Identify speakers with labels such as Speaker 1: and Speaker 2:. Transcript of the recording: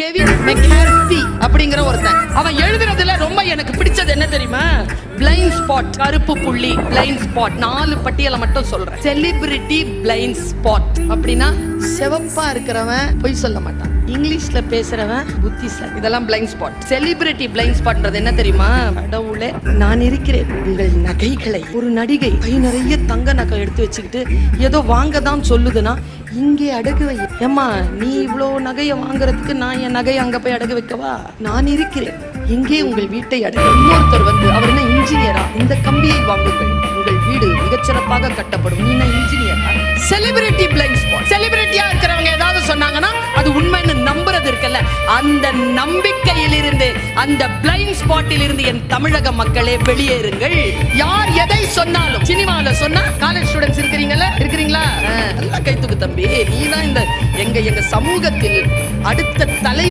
Speaker 1: Kevin McCarthy அப்படிங்கிற ஒருத்தன். அவன் எழுதுறதுல ரொம்ப எனக்கு பிடிச்சது என்ன தெரியுமா? பிளைண்ட் ஸ்பாட், கருப்பு புள்ளி, பிளைண்ட் ஸ்பாட். 4 பட்டியலை மட்டும் சொல்றேன். செலிபிரிட்டி பிளைண்ட் ஸ்பாட் அப்படின்னா சிவப்பா இருக்கிறவன் பொய் சொல்ல மாட்டான், இங்கிலீஷ்ல பேசுறவன் புத்திசாலி. இதெல்லாம் பிளைண்ட் ஸ்பாட். செலிபிரிட்டி பிளைண்ட் ஸ்பாட்ன்றது என்ன தெரியுமா? கடவுளே, நான் இருக்கிறேன், உங்கள் நகைகளை. ஒரு நடிகை கை நிறைய தங்க நகை எடுத்து வச்சுக்கிட்டு ஏதோ வாங்க தான் சொல்லுதுன்னா இங்கே அடகு வை. ஏம்மா, நீ இவ்வளோ நகையை வாங்குறதுக்கு நான் என் நகையை அங்க போய் அடகு வைக்கவா? நான் இருக்கிறேன், இங்கே உங்கள் வீட்டை அடகு. இன்னொருத்தர் வந்து, அவர் என்ன இன்ஜினியரா? இந்த கம்பியை வாங்குங்கள், உங்கள் வீடு மிகச்சிறப்பாக கட்டப்படும். நீ இன்ஜினியரா? Celebrity blind spot. செலிபிரிட்டியா இருக்கிறவங்க ஏதாவது சொன்னாங்கன்னா அது உண்மைன்னு நம்புறது இருக்குல்ல, அந்த நம்பிக்கையிலிருந்து, அந்த பிளைண்ட் ஸ்பாட்டில் இருந்து என் தமிழக மக்களே வெளியேறுங்கள். யார் எதை சொன்னாலும், சினிமாவில் சொன்னா காலேஜ் ஸ்டூடெண்ட்ஸ் இருக்கிறீங்களா? நல்லா கை தூக்கு தம்பி, நீதான் இந்த எங்க சமூகத்தில் அடுத்த தலை